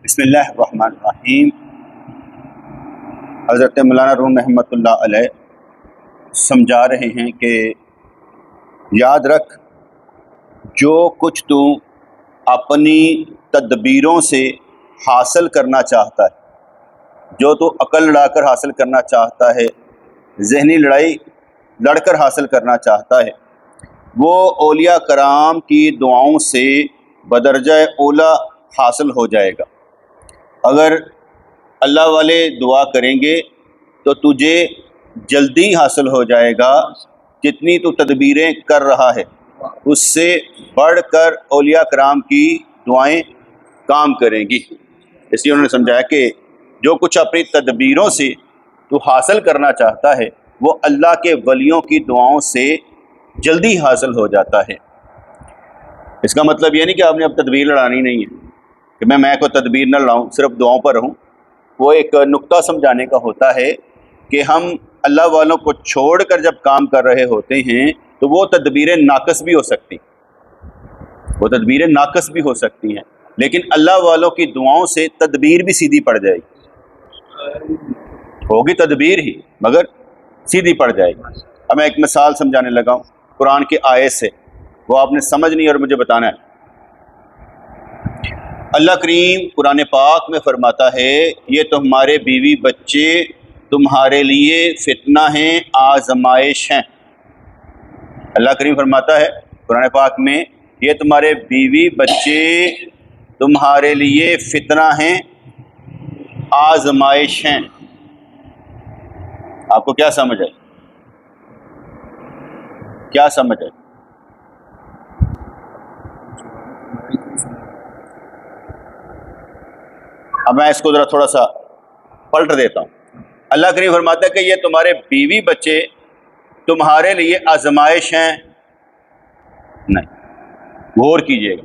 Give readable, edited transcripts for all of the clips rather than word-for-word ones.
बिस्मिल्लाहिर्रहमानिर्रहीम। हज़रत मौलाना रूम रहमतुल्लाह अलैह समझा रहे हैं कि याद रख, जो कुछ तू अपनी तदबीरों से हासिल करना चाहता है, जो तू अकल लड़ाकर हासिल करना चाहता है, ज़हनी लड़ाई लड़कर हासिल करना चाहता है, वो औलिया कराम की दुआओं से बदरजा ओला हासिल हो जाएगा। अगर अल्लाह वाले दुआ करेंगे तो तुझे जल्दी हासिल हो जाएगा। जितनी तू तदबीरें कर रहा है उससे बढ़कर औलिया कराम की दुआएं काम करेंगी। इसलिए उन्होंने समझाया कि जो कुछ अपनी तदबीरों से तू हासिल करना चाहता है वो अल्लाह के वलियों की दुआओं से जल्दी हासिल हो जाता है। इसका मतलब ये नहीं कि आपने अब तदबीर लड़ानी नहीं है, कि मैं कोई तदबीर न लड़ाऊँ, सिर्फ दुआओं पर रहूँ। वो एक नुक्ता समझाने का होता है कि हम अल्लाह वालों को छोड़कर जब काम कर रहे होते हैं तो वो तदबीरें नाकस भी हो सकती, वो तदबीरें नाकस भी हो सकती हैं, लेकिन अल्लाह वालों की दुआओं से तदबीर भी सीधी पड़ जाएगी। होगी तदबीर ही मगर सीधी पड़ जाएगी। अब मैं एक मिसाल समझाने लगा हूँ कुरान की आयत से, वो आपने समझनी और मुझे बताना है। अल्लाह करीम कुरान पाक में फरमाता है, ये तुम्हारे बीवी बच्चे तुम्हारे लिए फितना हैं, आजमाइश हैं। अल्लाह करीम फरमाता है कुरान पाक में, ये तुम्हारे बीवी बच्चे तुम्हारे लिए फितना हैं, आजमाइश हैं। आपको क्या समझ आई? क्या समझ आई? अब मैं इसको ज़रा थोड़ा सा पलट देता हूँ। अल्लाह करीम फरमाता है कि ये तुम्हारे बीवी बच्चे तुम्हारे लिए आजमाइश हैं। नहीं, गौर कीजिएगा,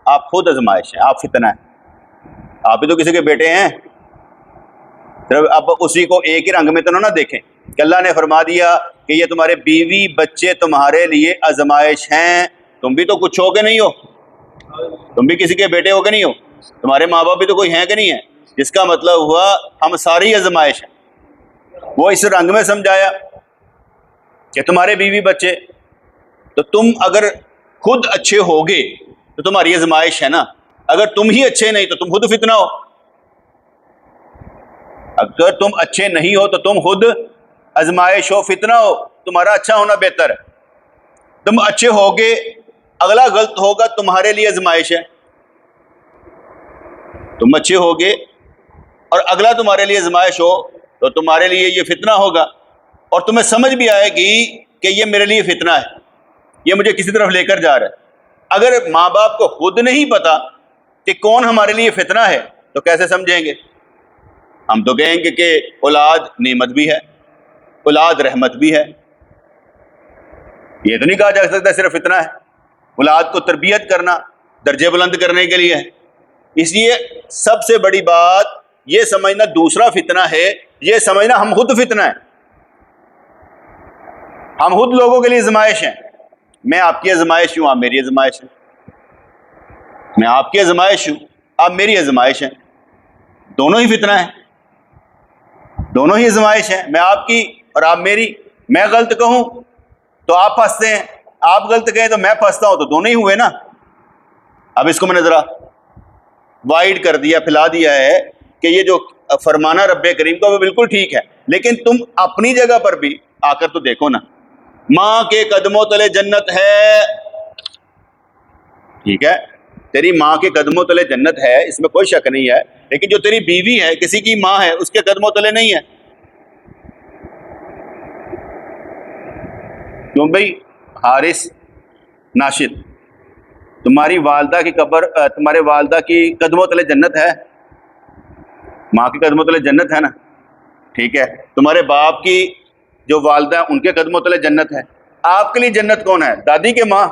आप खुद आजमाइश हैं, आप फितना हैं। आप भी तो किसी के बेटे हैं, सिर्फ अब उसी को एक ही रंग में तो ना देखें कि अल्लाह ने फरमा दिया कि ये तुम्हारे बीवी बच्चे तुम्हारे लिए आजमाइश हैं। तुम भी तो कुछ हो के नहीं हो, तुम भी किसी के बेटे हो के नहीं हो, तुम्हारे माँ बाप भी तो कोई हैं कि नहीं है। जिसका मतलब हुआ हम सारी आजमाइश हैं। वो इस रंग में समझाया कि तुम्हारे बीवी बच्चे, तो तुम अगर खुद अच्छे होगे तो तुम्हारी आजमाइश है ना। अगर तुम ही अच्छे नहीं तो तुम खुद फितना हो। अगर तुम अच्छे नहीं हो तो तुम खुद आजमाइश हो, फितना हो। तुम्हारा अच्छा होना बेहतर है। तुम अच्छे होगे, अगला गलत होगा, तुम्हारे लिए आजमाइश है। तुम अच्छे होगे और अगला तुम्हारे लिए आजमाइश हो तो तुम्हारे लिए ये फितना होगा, और तुम्हें समझ भी आएगी कि ये मेरे लिए फितना है, ये मुझे किसी तरफ लेकर जा रहा है। अगर माँ बाप को खुद नहीं पता कि कौन हमारे लिए फितना है तो कैसे समझेंगे? हम तो कहेंगे कि औलाद नेमत भी है, औलाद रहमत भी है। ये तो नहीं कहा जा सकता सिर्फ फितना है। औलाद को तरबियत करना दर्जे बुलंद करने के लिए है। इसलिए सबसे बड़ी बात ये समझना दूसरा फितना है, ये समझना हम खुद फितना है। हम खुद लोगों के लिए आजमाइश हैं। मैं आपकी आजमाइश हूं, आप मेरी आजमाइश हैं। मैं आपकी आजमाइश हूं, आप मेरी आजमाइश हैं। दोनों ही फितना है, दोनों ही आजमाइश हैं। मैं आपकी और आप मेरी। मैं गलत कहूं तो आप फंसते हैं, आप गलत कहें तो मैं फंसता हूं, तो दोनों ही हुए ना। अब इसको मैंने जरा वाइड कर दिया, फैला दिया है कि ये जो फरमाना रब्बे करीम का वो बिल्कुल ठीक है, लेकिन तुम अपनी जगह पर भी आकर तो देखो ना। माँ के कदमों तले जन्नत है, ठीक है, तेरी माँ के कदमों तले जन्नत है, इसमें कोई शक नहीं है। लेकिन जो तेरी बीवी है, किसी की माँ है, उसके कदमों तले नहीं है। क्यों भाई? हारिस नाशिद, तुम्हारी वालदा की कब्र, तुम्हारे वालदा की कदमों तले जन्नत है, माँ के कदमों तले जन्नत है ना, ठीक है। तुम्हारे बाप की जो वालदा है उनके कदमों तले जन्नत है। आपके लिए जन्नत कौन है? दादी के माँ?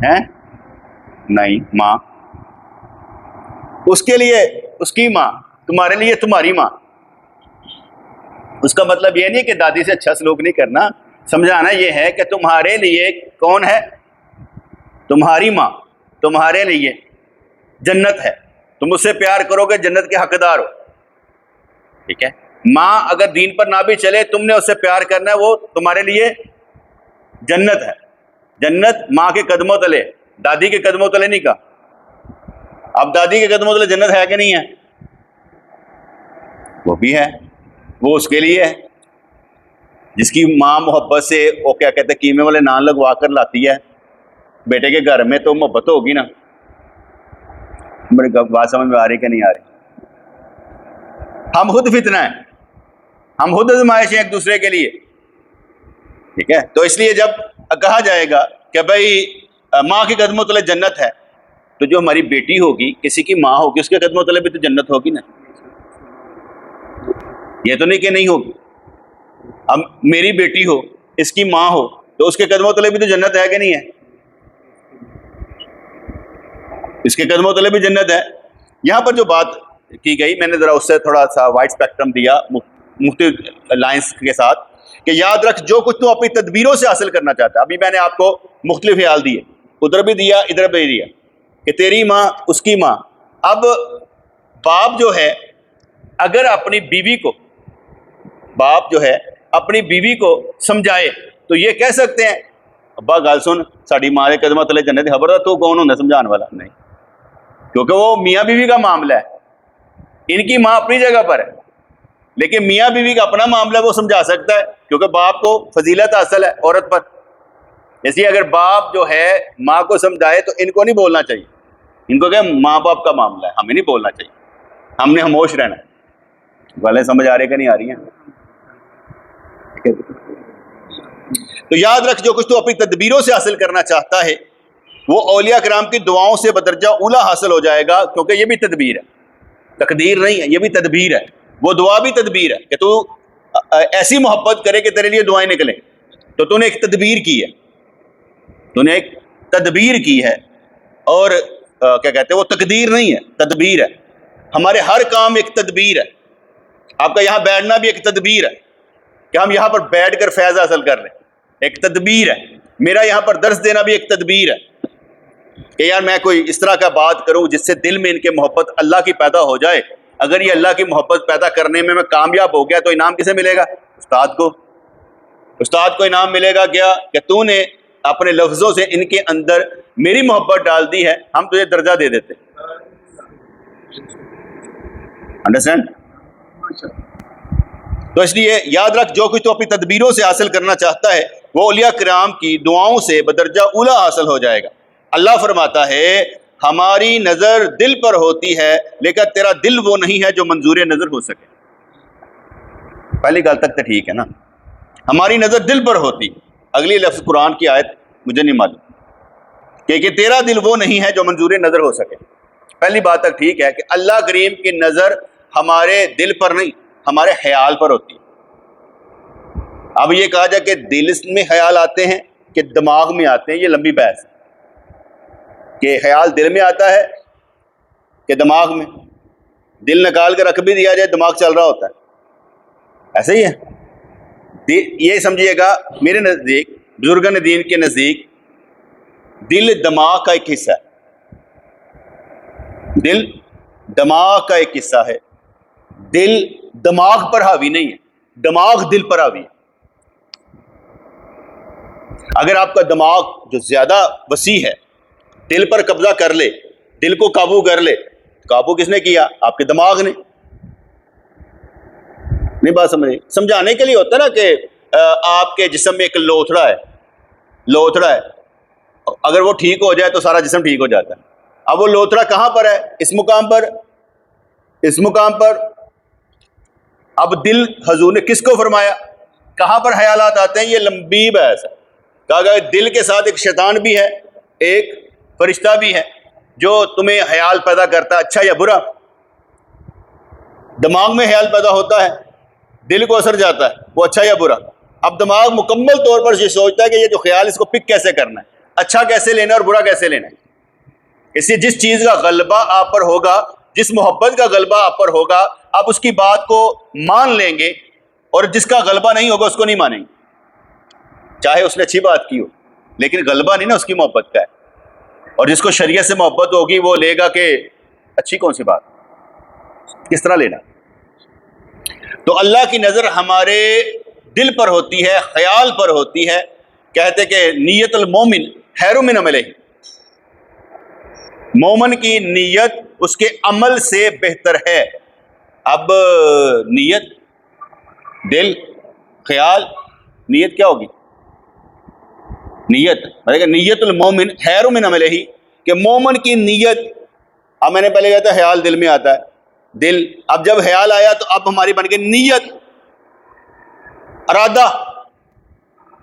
हैं? नहीं, माँ। उसके लिए उसकी माँ, तुम्हारे लिए तुम्हारी माँ। उसका मतलब ये नहीं कि दादी से अच्छा सलूक नहीं करना। समझाना ये है कि तुम्हारे लिए कौन है? तुम्हारी माँ तुम्हारे लिए जन्नत है, तुम उससे प्यार करोगे, जन्नत के हकदार हो। ठीक है, माँ अगर दीन पर ना भी चले, तुमने उससे प्यार करना है, वो तुम्हारे लिए जन्नत है। जन्नत माँ के कदमों तले, दादी के कदमों तले नहीं कहा। अब दादी के कदमों तले जन्नत है कि नहीं है? वो भी है, वो उसके लिए है जिसकी माँ मोहब्बत से, वो क्या कहते हैं, कीमे वाले नान लगवा कर लाती है बेटे के घर में, तो मोहब्बत तो होगी ना। मेरी बात समझ में आ रही कि नहीं आ रही? हम खुद फितना है, हम खुद आजमाइश हैं एक दूसरे के लिए। ठीक है, तो इसलिए जब कहा जाएगा कि भाई माँ के कदमों तले जन्नत है, तो जो हमारी बेटी होगी, किसी की माँ होगी, उसके कदमों तले भी तो जन्नत होगी ना। ये तो नहीं कि नहीं होगी। अब मेरी बेटी हो, इसकी माँ हो, तो उसके कदमों तले भी तो जन्नत है कि नहीं है? इसके कदमों तले भी जन्नत है। यहाँ पर जो बात की गई, मैंने ज़रा उससे थोड़ा सा वाइड स्पेक्ट्रम दिया मुख्तलिफ लाइन्स के साथ, कि याद रख जो कुछ तू अपनी तदबीरों से हासिल करना चाहता है। अभी मैंने आपको मुख्तलिफ ख्याल दिए, उधर भी दिया, इधर भी दिया, कि तेरी माँ, उसकी माँ। अब बाप जो है, अगर अपनी बीवी को, बाप जो है अपनी बीवी को समझाए, तो ये कह सकते हैं, अब्बा गल सुन, साड़ी माँ के कदमों तले जन्नत, खबर तू कौन होंगे समझाने वाला? नहीं, क्योंकि वो मियाँ बीवी का मामला है। इनकी माँ अपनी जगह पर है, लेकिन मियाँ बीवी का अपना मामला वो समझा सकता है, क्योंकि बाप को फजीलत हासिल है औरत पर। इसलिए अगर बाप जो है माँ को समझाए, तो इनको नहीं बोलना चाहिए। इनको क्या, माँ बाप का मामला है, हमें नहीं बोलना चाहिए, हमने खामोश रहना है। वाले समझ आ रहे कि नहीं आ रही है? तो याद रख, जो कुछ तू अपनी तदबीरों से हासिल करना चाहता है, वो औलिया किराम की दुआओं से बदरजा उला हासिल हो जाएगा, क्योंकि ये भी तदबीर है, तकदीर नहीं है, ये भी तदबीर है। वो दुआ भी तदबीर है कि तू ऐसी मोहब्बत करे कि तेरे लिए दुआएं निकलें, तो तूने एक तदबीर की है, तूने एक तदबीर की है। और क्या कहते हैं, वो तकदीर नहीं है, तदबीर है। हमारे हर काम एक तदबीर है। आपका यहाँ बैठना भी एक तदबीर है कि हम यहाँ पर बैठ कर फैज़ हासिल कर रहे हैं, एक तदबीर है। मेरा यहाँ पर दर्स देना भी एक तदबीर है कि यार मैं कोई इस तरह का बात करूँ जिससे दिल में इनके मोहब्बत अल्लाह की पैदा हो जाए। अगर ये अल्लाह की मोहब्बत पैदा करने में मैं कामयाब हो गया, तो इनाम किसे मिलेगा? उस्ताद को। उस्ताद को इनाम मिलेगा क्या? कि तूने अपने लफ्ज़ों से इनके अंदर मेरी मोहब्बत डाल दी है, हम तुझे दर्जा दे देते। अंडरस्टैंड? तो इसलिए याद रख, जो कुछ तो अपनी तदबीरों से हासिल करना चाहता है, वो औलिया किराम की दुआओं से बदरजा उला हासिल हो जाएगा। अल्लाह फरमाता है, हमारी नज़र दिल पर होती है, लेकिन तेरा दिल वो नहीं है जो मंजूर नज़र हो सके। पहली गल तक तो ठीक है ना, हमारी नज़र दिल पर होती। अगली लफ्ज़ कुरान की आयत मुझे नहीं मालूम, कि तेरा दिल वो नहीं है जो मंजूर नज़र हो सके। पहली बात तक ठीक है कि अल्लाह करीम की नज़र हमारे दिल पर नहीं, हमारे ख्याल पर होती है। अब ये कहा जाए कि दिल में ख्याल आते हैं कि दिमाग में आते हैं, ये लंबी बहस है कि ख्याल दिल में आता है कि दिमाग में। दिल निकाल कर रख भी दिया जाए, दिमाग चल रहा होता है, ऐसे ही है। ये समझिएगा, मेरे नज़दीक, बुजुर्गान दीन के नज़दीक, दिल दिमाग का एक हिस्सा है। दिल दिमाग का एक हिस्सा है। दिल दिमाग पर हावी नहीं है, दिमाग दिल पर हावी है। अगर आपका दिमाग जो ज्यादा वसी है दिल पर कब्जा कर ले, दिल को काबू कर ले, काबू किसने किया? आपके दिमाग ने। नहीं बात समझे? समझाने के लिए होता है ना कि आपके जिस्म में एक लोथड़ा है, लोथड़ा है, अगर वो ठीक हो जाए तो सारा जिस्म ठीक हो जाता है। अब वो लोथड़ा कहां पर है? इस मुकाम पर, इस मुकाम पर। अब दिल हजूर ने किसको फरमाया, कहां पर ख्यालात आते हैं? ये लंबी बहस है। कहा गया दिल के साथ एक शैतान भी है, एक फरिश्ता भी है जो तुम्हें ख्याल पैदा करता है, अच्छा या बुरा। दिमाग में ख्याल पैदा होता है, दिल को असर जाता है, वो अच्छा या बुरा। अब दिमाग मुकम्मल तौर पर ये सोचता है कि ये जो ख्याल, इसको पिक कैसे करना है, अच्छा कैसे लेना है और बुरा कैसे लेना है। इसलिए जिस चीज़ का गलबा आप पर होगा, जिस मोहब्बत का गलबा आप पर होगा, आप उसकी बात को मान लेंगे, और जिसका गलबा नहीं होगा उसको नहीं मानेंगे, चाहे उसने अच्छी बात की हो, लेकिन गलबा नहीं ना उसकी मोहब्बत का है। और जिसको शरीयत से मोहब्बत होगी वो लेगा कि अच्छी कौन सी बात, किस तरह लेना। तो अल्लाह की नज़र हमारे दिल पर होती है, ख्याल पर होती है। कहते कि नीयतुल मोमिन खैरुम मिन अमलिही, मोमिन की नीयत उसके अमल से बेहतर है। अब नीयत, दिल, ख्याल, नीयत क्या होगी? नीयत मतलब नीयतुल मोमिन खैरुम मिन अमलिही, कि मोमिन की नीयत। अब मैंने पहले कहा था ख्याल दिल में आता है, दिल, अब जब ख्याल आया तो अब हमारी बन गई नीयत, इरादा।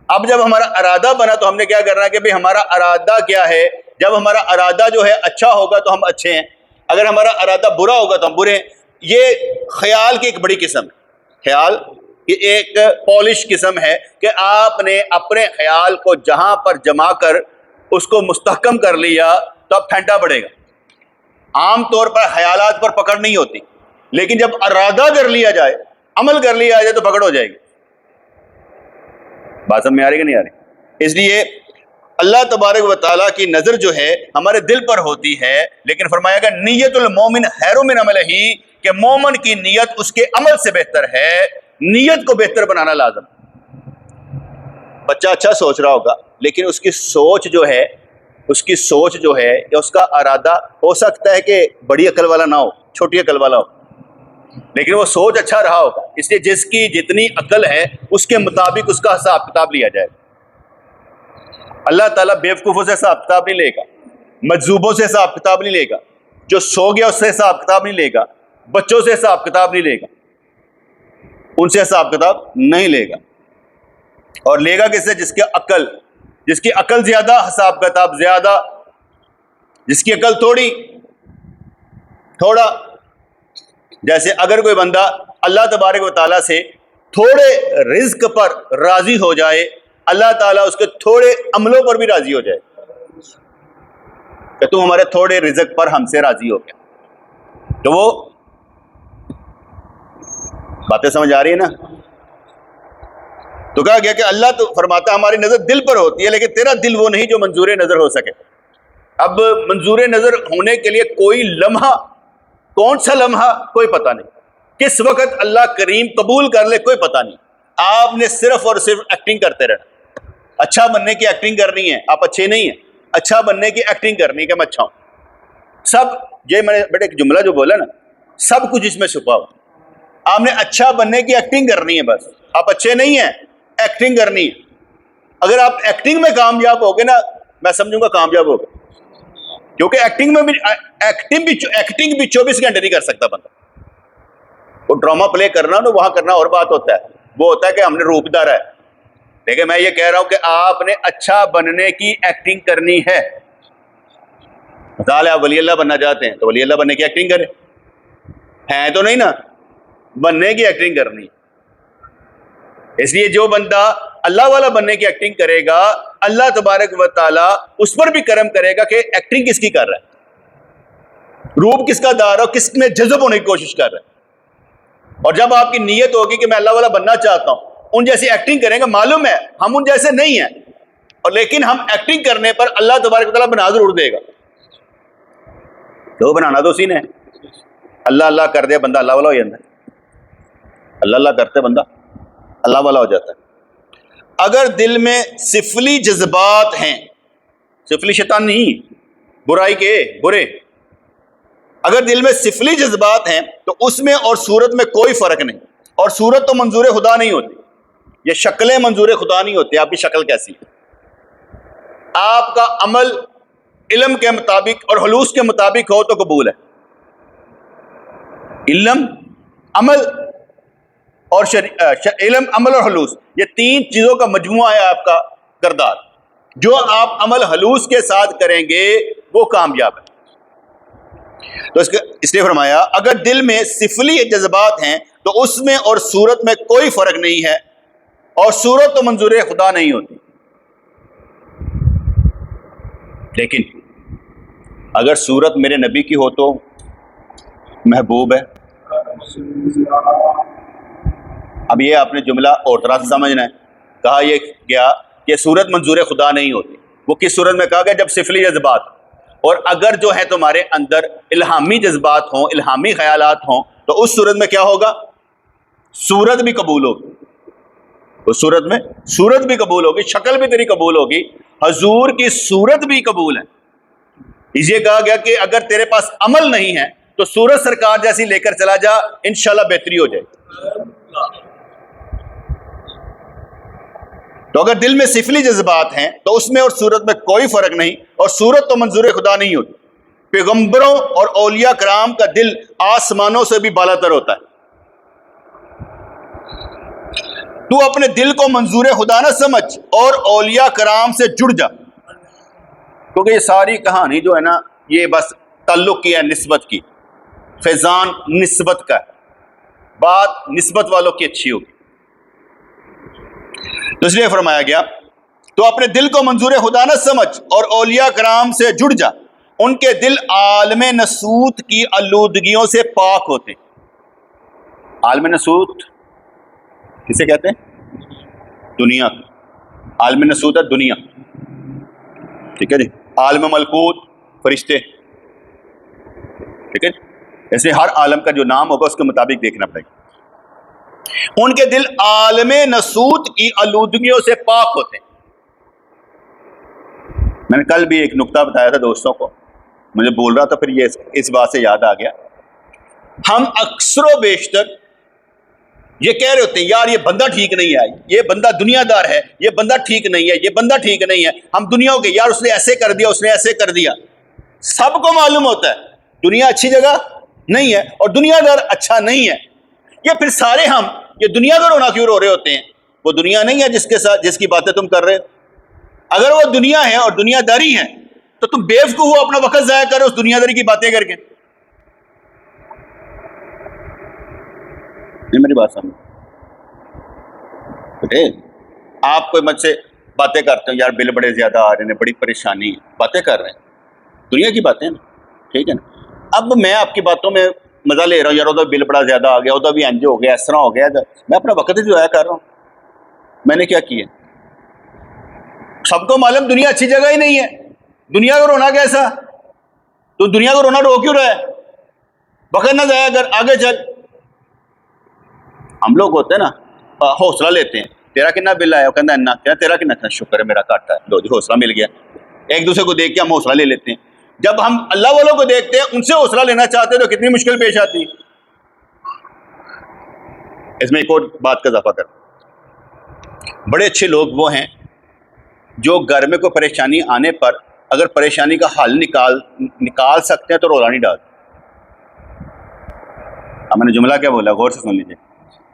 अब जब हमारा इरादा बना तो हमने क्या करना है कि भाई हमारा इरादा क्या है। जब हमारा इरादा जो है अच्छा होगा तो हम अच्छे हैं, अगर हमारा इरादा बुरा होगा तो हम बुरे हैं। ये ख्याल की एक बड़ी किस्म है। ख्याल ये एक पॉलिश किस्म है कि आपने अपने ख्याल को जहां पर जमा कर उसको मुस्तहकम कर लिया तो अब फेंटा पड़ेगा। आम तौर पर ख्यालात पर पकड़ नहीं होती, लेकिन जब इरादा कर लिया जाए, अमल कर लिया जाए तो पकड़ हो जाएगी। बात समझ में आ रही कि नहीं आ रही? इसलिए अल्लाह तबारक व तआला की नज़र जो है हमारे दिल पर होती है, लेकिन फरमाया गया नीयतुल मोमिन खैरुम मिन अमलिही, कि मोमिन की नीयत उसके अमल से बेहतर है। नीयत को बेहतर बनाना लाज़िम। बच्चा अच्छा सोच रहा होगा, लेकिन उसकी सोच जो है या उसका इरादा हो सकता है कि बड़ी अकल वाला ना हो, छोटी अकल वाला हो, लेकिन वो सोच अच्छा रहा होगा। इसलिए जिसकी जितनी अकल है उसके मुताबिक उसका हिसाब किताब लिया जाएगा। अल्लाह ताला बेवकूफ़ों से हिसाब किताब नहीं लेगा, मजजूबों से हिसाब किताब नहीं लेगा, जो सो गया उससे हिसाब किताब नहीं लेगा, बच्चों से हिसाब किताब नहीं लेगा, उनसे हिसाब किताब नहीं लेगा। और लेगा किससे? जिसकी अकल ज्यादा, हिसाब किताब ज्यादा, जिसकी अकल थोड़ा। जैसे अगर कोई बंदा अल्लाह तबारक व तआला से थोड़े रिज्क पर राजी हो जाए, अल्लाह ताला उसके थोड़े अमलों पर भी राजी हो जाए कि तुम हमारे थोड़े रिज्क पर हमसे राजी हो गया, तो वो बातें समझ आ रही है ना? तो कहा गया कि अल्लाह तो फरमाता हमारी नजर दिल पर होती है, लेकिन तेरा दिल वो नहीं जो मंजूर नजर हो सके। अब मंजूर नजर होने के लिए कोई लम्हा, कौन सा लम्हा कोई पता नहीं, किस वक्त अल्लाह करीम कबूल कर ले कोई पता नहीं। आपने सिर्फ और सिर्फ एक्टिंग करते रहना। अच्छा बनने की एक्टिंग करनी है, आप अच्छे नहीं है, अच्छा बनने की एक्टिंग करनी है कि मैं अच्छा हूं। सब ये मैंने बेटे एक जुमला जो बोला ना, सब कुछ इसमें छुपा हुआ। आपने अच्छा बनने की एक्टिंग करनी है, बस आप अच्छे नहीं है, एक्टिंग करनी है। अगर आप एक्टिंग में कामयाब हो गए ना, मैं समझूंगा कामयाब हो गए, क्योंकि एक्टिंग भी 24 घंटे नहीं कर सकता बंदा। वो ड्रामा प्ले करना ना, वहां करना और बात होता है, वो होता है कि हमने रूपदार है। लेकिन मैं ये कह रहा हूं कि आपने अच्छा बनने की एक्टिंग करनी है। मिसाल है, आप वली अल्लाह बनना चाहते हैं तो वली अल्लाह बनने की एक्टिंग करें, है तो नहीं ना, बनने की एक्टिंग करनी। इसलिए जो बंदा अल्लाह वाला बनने की एक्टिंग करेगा, अल्लाह तबारक व तआला उस पर भी करम करेगा कि एक्टिंग किसकी कर रहा है, रूप किसका दार हो, किस में जज्ब होने की कोशिश कर रहा है। और जब आपकी नीयत होगी कि मैं अल्लाह वाला बनना चाहता हूं, उन जैसी एक्टिंग करेंगे, मालूम है हम उन जैसे नहीं हैं, और लेकिन हम एक्टिंग करने पर अल्लाह तबारक व तआला बना जरूर देगा। तो बनाना तो उसी ने, अल्लाह अल्लाह कर दिया बंदा अल्लाह वाला हो जाता है, अल्लाह अल्लाह करते बंदा अल्लाह वाला हो जाता है। अगर दिल में सिफली जज्बात हैं, सिफली शैतान नहीं, बुराई के बुरे, अगर दिल में सिफली जज्बात हैं तो उसमें और सूरत में कोई फर्क नहीं। और सूरत तो मंजूर खुदा नहीं होती, ये शक्लें मंजूर खुदा नहीं होती। आपकी शक्ल कैसी है, आपका अमल इल्म के मुताबिक और हुलूस के मुताबिक हो तो कबूल है। इल्म, अमल और इल्म, अमल और हुलूस, ये तीन चीजों का मजमुआ है आपका किरदार। जो आप अमल हुलूस के साथ करेंगे वो कामयाब है। तो इसलिए फरमाया अगर दिल में सिफली जज्बात हैं तो उसमें और सूरत में कोई फर्क नहीं है, और सूरत तो मंजूर खुदा नहीं होती। लेकिन अगर सूरत मेरे नबी की हो तो महबूब है। अब ये आपने जुमला और तरह से समझना है। कहा ये क्या कि सूरत मंजूर खुदा नहीं होती। वो किस सूरत में कहा गया? जब सिफली जज्बात, और अगर जो है तुम्हारे अंदर इल्हामी जज्बात हों, इल्हामी ख्यालात हों, तो उस सूरत में क्या होगा? सूरत भी कबूल होगी। उस सूरत में सूरत भी कबूल होगी, शक्ल भी तेरी कबूल होगी, हजूर की सूरत भी कबूल है। इसलिए कहा गया कि अगर तेरे पास अमल नहीं है तो सूरत सरकार जैसी लेकर चला जा, इंशाल्लाह बेहतरी हो जाए। तो अगर दिल में सिफली जज्बात हैं तो उसमें और सूरत में कोई फर्क नहीं, और सूरत तो मंजूर खुदा नहीं होती। पैगंबरों और औलिया कराम का दिल आसमानों से भी बालातर होता है। तू अपने दिल को मंजूर खुदा ना समझ और औलिया कराम से जुड़ जा, क्योंकि ये सारी कहानी जो है ना, ये बस ताल्लुक की है, निस्बत की। फैजान निस्बत का, बात निस्बत वालों की अच्छी होगी। तो इसलिए फरमाया गया, तो अपने दिल को मंजूर खुदा न समझ और औलिया कराम से जुड़ जा, उनके दिल आलम नसूत की आलूदगियों से पाक होते। आलम नसूत किसे कहते हैं? दुनिया। आलम नसूत है दुनिया, ठीक है जी। आलम मलकूत फरिश्ते, ठीक है। ऐसे हर आलम का जो नाम होगा उसके मुताबिक देखना पड़ेगा। उनके दिल आलम नसूत की आलूदगियों से पाक होते हैं। मैंने कल भी एक नुक्ता बताया था दोस्तों को, मुझे बोल रहा था, फिर ये इस बात से याद आ गया। हम अक्सर बेशतर ये कह रहे होते हैं, यार ये बंदा ठीक नहीं है, ये बंदा दुनियादार है, ये बंदा ठीक नहीं है, ये बंदा ठीक नहीं है। हम दुनिया के, यार उसने ऐसे कर दिया, उसने ऐसे कर दिया। सबको मालूम होता है दुनिया अच्छी जगह नहीं है और दुनियादार अच्छा नहीं है। ये फिर सारे हम ये दुनियादार होना क्यों रो रहे होते हैं? वो दुनिया नहीं है जिसके साथ जिसकी बातें तुम कर रहे हो। अगर वो दुनिया है और दुनियादारी है तो तुम बेवकूफ हो, अपना वक्त जाया करो उस दुनियादारी की बातें करके। ये मेरी बात समझ। आप कोई मुझसे बातें करते हो, यार बिल बड़े ज्यादा आ रहे हैं, बड़ी परेशानी, बातें कर रहे हैं, दुनिया की बातें ना, ठीक है ना। अब मैं आपकी बातों में मजा ले रहा हूँ, यार उधर बिल बड़ा ज्यादा आ गया, उधर भी एंज हो गया, इस तरह हो गया, मैं अपना वक्त ही जाया कर रहा हूँ। मैंने क्या किया? सबको मालूम दुनिया अच्छी जगह ही नहीं है, दुनिया को रोना कैसा? तो दुनिया को रोना रो क्यों रहा है? वक्त ना जाया कर, आगे चल। हम लोग होते हैं ना, हौसला लेते हैं, तेरा कितना बिल आया? कहना इन्ना, क्या तेरा कितना? शुक्र है मेरा घट है, लो जी हौसला मिल गया। एक दूसरे को देख के हम हौसला ले लेते हैं। जब हम अल्लाह वालों को देखते हैं, उनसे हौसला लेना चाहते हैं तो कितनी मुश्किल पेश आती है। इसमें एक और बात का इजाफा कर, बड़े अच्छे लोग वो हैं जो घर में कोई परेशानी आने पर अगर परेशानी का हल निकाल सकते हैं तो रोला नहीं डालते। अब मैंने जुमला क्या बोला, गौर से सुन लीजिए।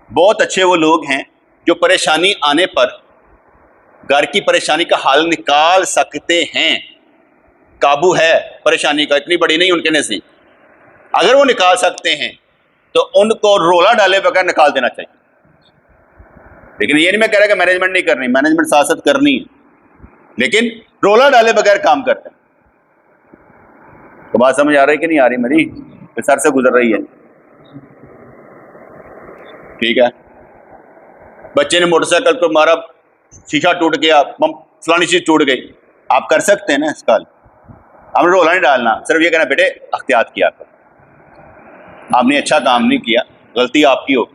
बहुत अच्छे वो लोग हैं जो परेशानी आने पर घर की परेशानी का हल निकाल सकते हैं। काबू है परेशानी का, इतनी बड़ी नहीं उनके नज़दीक। अगर वो निकाल सकते हैं तो उनको रोला डाले बगैर निकाल देना चाहिए। लेकिन ये नहीं मैं कह रहा कि मैनेजमेंट नहीं करनी, मैनेजमेंट साथ साथ करनी है, लेकिन रोला डाले बगैर काम करते हैं। तो बात समझ आ रही कि नहीं आ रही मेरी? सर से गुजर रही है, ठीक है। बच्चे ने मोटरसाइकिल को मारा, शीशा टूट गया, फलानी चीज टूट गई, आप कर सकते हैं ना इसका? आपने रोला नहीं डालना, सिर्फ ये कहना बेटे एहतियात किया कर, आपने अच्छा काम नहीं किया, गलती आपकी होगी।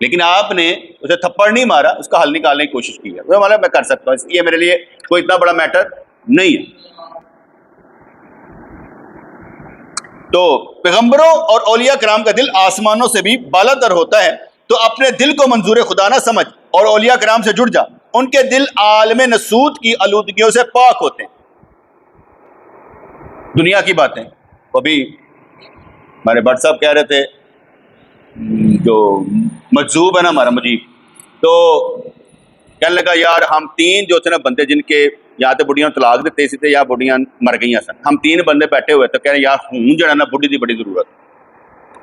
लेकिन आपने उसे थप्पड़ नहीं मारा, उसका हल निकालने की कोशिश की है, तो मतलब मैं कर सकता हूँ, ये मेरे लिए कोई इतना बड़ा मैटर नहीं है। तो पैगंबरों और औलिया कराम का दिल आसमानों से भी बालातर होता है। तो अपने दिल को मंजूर खुदा ना समझ और औलिया कराम से जुड़ जा, उनके दिल आलम नसूत की आलूदगियों से पाक होते हैं। दुनिया की बातें, अभी हमारे भट्ट साहब कह रहे थे, जो मजूब है ना हमारा मुजीब, तो कहने लगा यार हम तीन जो थे ना बंदे, जिनके या तो बुढ़िया तलाक देते थे या बुढ़िया मर गई सन, हम तीन बंदे बैठे हुए तो कह रहे यार हूँ जरा ना बुढ़ी की बड़ी जरूरत,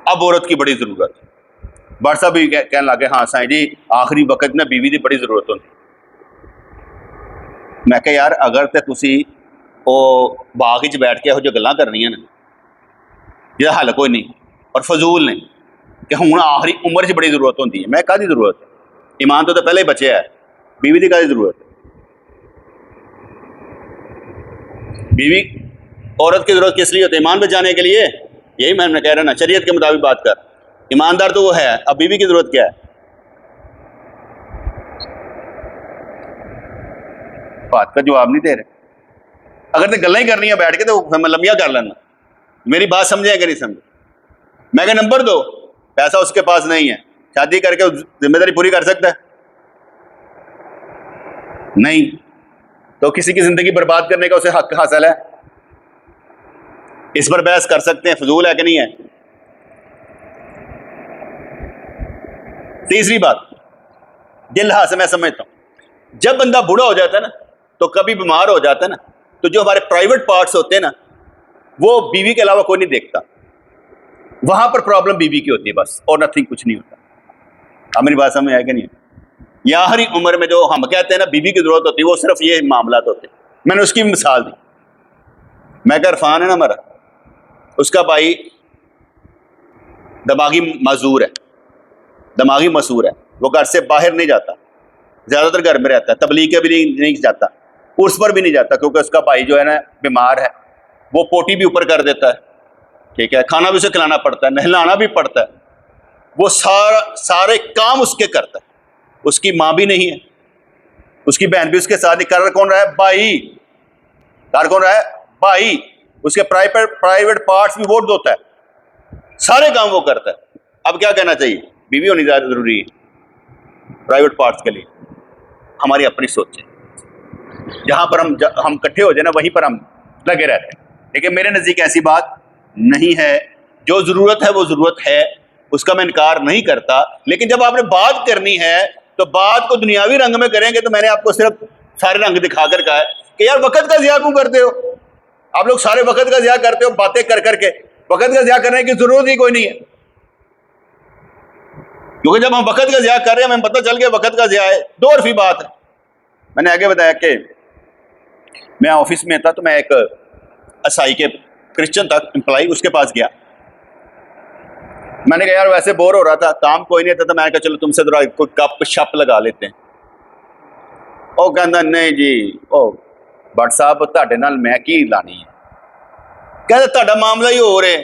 अब औरत की बड़ी जरूरत। भट्ट साहब भी कहने लगे हाँ साईं जी आखिरी वक्त में बीवी की बड़ी जरूरत होती। मैं कहा यार अगर तो तुसी वो बाग च बैठ के यहो जिही गल्लां करनियां ने जिहदा हल कोई नहीं और फजूल ने कि हुण आखिरी उम्र च बड़ी जरूरत होती है, मैं काहदी जरूरत है? ईमान तो पहले ही बचे है, बीवी की काहदी जरूरत है? बीवी औरत की ज़रूरत किस लिए होती है? ईमान बचाने के लिए। यही मैं कह रहा ना, शरीयत के मुताबिक बात कर। ईमानदार तो वो है, अब बीवी की ज़रूरत क्या है? बात का जवाब नहीं दे रहे। अगर तो गल्ला ही करनी है बैठ के तो लंबिया कर लेना। मेरी बात समझे कि नहीं समझे? मैं कहा नंबर दो, पैसा उसके पास नहीं है, शादी करके जिम्मेदारी पूरी कर सकता है? नहीं। तो किसी की जिंदगी बर्बाद करने का उसे हक हासिल है? इस पर बहस कर सकते हैं, फजूल है कि नहीं है? तीसरी बात, जिन लिहाज से मैं समझता हूं, जब बंदा बूढ़ा हो जाता है ना, तो कभी बीमार हो जाता है ना, तो जो हमारे प्राइवेट पार्ट्स होते हैं ना, वो बीवी के अलावा कोई नहीं देखता। वहां पर प्रॉब्लम बीवी की होती है बस, और नथिंग, कुछ नहीं होता। अब मेरी बात समझ आएगी नहीं? या हर उम्र में जो हम कहते हैं ना बीवी की जरूरत होती है, वो सिर्फ ये मामला होते हैं। मैंने उसकी मिसाल दी। मैं क्या, इरफान है ना हमारा, उसका भाई दिमागी मजूर है, दिमागी मसूर है। वो घर से बाहर नहीं जाता, ज्यादातर घर में रहता है, तबलीग के भी नहीं जाता, उर्स पर भी नहीं जाता, क्योंकि उसका भाई जो है ना बीमार है। वो पोटी भी ऊपर कर देता है, ठीक है, खाना भी उसे खिलाना पड़ता है, नहलाना भी पड़ता है। वो सारे काम उसके करता है। उसकी माँ भी नहीं है, उसकी बहन भी उसके साथ ही। कर कौन रहा है? भाई। कर कौन रहा है? भाई। उसके प्राइवेट पार्ट्स भी वो धोता है, सारे काम वो करता है। अब क्या कहना चाहिए? बीवी होनी ज्यादा जरूरी है प्राइवेट पार्ट्स के लिए? हमारी अपनी सोच है। जहां पर हम इकट्ठे हो जाए ना, वहीं पर हम लगे रहते हैं। लेकिन मेरे नजदीक ऐसी बात नहीं है। जो जरूरत है वो जरूरत है, उसका मैं इनकार नहीं करता। लेकिन जब आपने बात करनी है तो बात को दुनियावी रंग में करेंगे। तो मैंने आपको सिर्फ सारे रंग दिखाकर कहा है कि यार वक्त का ज़िया क्यों करते हो? आप लोग सारे वक्त का ज़िया करते हो बातें कर करके। वक्त का ज़िया करने की जरूरत ही कोई नहीं है, क्योंकि जब हम वक्त का ज़िया कर रहे हैं, हमें पता चल गया वक्त का ज़िया है। दो तरफी बात है। मैंने आगे बताया कि मैं ऑफिस में था, तो मैं एक असाई के क्रिश्चियन था एम्प्लॉय, उसके पास गया। मैंने कहा यार वैसे बोर हो रहा था, काम कोई नहीं था, तो मैंने कहा चलो तुमसे जरा कोई गप शप लगा लेते हैं। ਉਹ ਕਹਿੰਦਾ नहीं जी, ਉਹ भट्ट साहब ਤੁਹਾਡੇ ਨਾਲ मैं की लानी है। कहता ਤੁਹਾਡਾ मामला ही हो रहा है।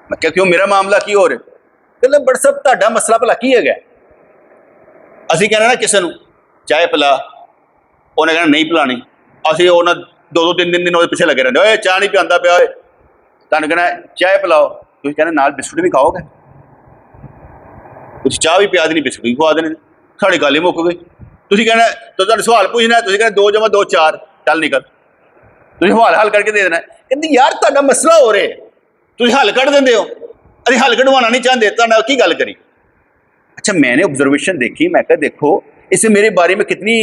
मैं क्या, क्यों मेरा मामला की हो रहा? कहते भट्ट साहब ਤੁਹਾਡਾ मसला भला की है? ਅਸੀਂ कहना ना किसी ਨੂੰ चाय पिला, ਉਹਨੇ कहना नहीं पिलानी। ਅਸੀਂ ਉਹਨਾਂ दो तीन दिन ਉਹਦੇ ਪਿੱਛੇ ਲੱਗੇ ਰਹਿੰਦੇ, ਓਏ ਚਾਹ नहीं ਪਿਆਂਦਾ ਪਿਆ, ਓਏ ਤੁਹਾਨੂੰ कहना चाय पिलाओ, ਤੁਸੀਂ कहना नाल बिस्कुट भी खाओगे? ਤੁਸੀਂ ਚਾਹ भी पिया देनी, बिस्कुट भी खवा देने, साड़ी गल ही मुक गई। ਤੁਸੀਂ कहना तो ਤੁਹਾਨੂੰ सवाल पूछना, ਤੁਸੀਂ कहना 2 + 2 4, ਚੱਲ निकल। ਤੁਸੀਂ हवाल हल करके दे देना। कहते यार ਤੁਹਾਡਾ मसला हो रहा, ਤੁਸੀਂ हल कढ़ देंगे हो, ਅਸੀਂ हल कढ़वाना नहीं चाहते, ਤੁਹਾਡਾ की गल करी? अच्छा, मैंने ऑब्जर्वेशन देखी। मैं कहा देखो इसे मेरे बारे में कितनी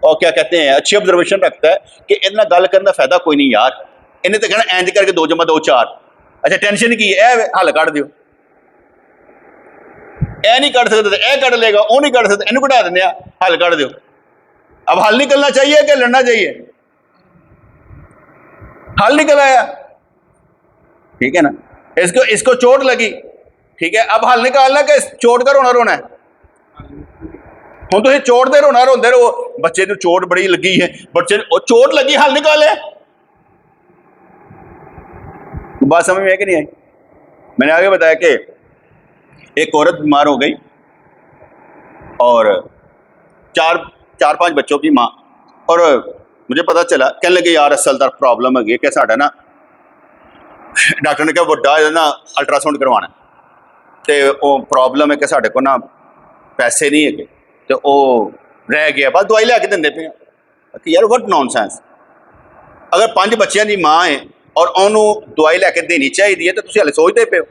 और क्या कहते हैं अच्छी ऑब्जर्वेशन रखता है कि इतना गल करने का फायदा कोई नहीं यार। इन्हें तो कहना इंज करके 2 + 2 4। अच्छा टेंशन की है, हल कढ़ दियो। ए नहीं कढ़ सकते, ए कढ़ लेगा, वो नहीं कढ़ सकते, इन्हू कढ़ा दें, हल कढ़ दियो। अब हल निकलना चाहिए कि लड़ना चाहिए? हल निकल आया, ठीक है ना। इसको चोट लगी, ठीक है, अब हल निकालना कि चोट का रोना है। ਹੁਣ ਤੁਸੀਂ ਚੋਟ ਦੇ ਰੋਣਾ ਰੋਂਦੇ ਰਹੋ, ਬੱਚੇ ਨੂੰ ਚੋਟ ਬੜੀ ਲੱਗੀ है, बच्चे चोट लगी, हल निकाले। बात समझ में है कि नहीं आई? मैंने आगे बताया कि एक औरत बीमार हो गई और चार 5 बच्चों की माँ, और मुझे पता चला, कहने लगे यार असल प्रॉब्लम है कि साडा ना, डॉक्टर ने कहा वड्डा ना अल्ट्रासाउंड करवाना, तो वो प्रॉब्लम है कि साडे को ना पैसे नहीं है, तो वो रह गया, बस दवाई लैके देंगे पे। यार वट नॉनसेंस। अगर 5 बच्चों की माँ है और उन्होंने दवाई लैके देनी चाहिए है, तो तुम हले सोचते पे हो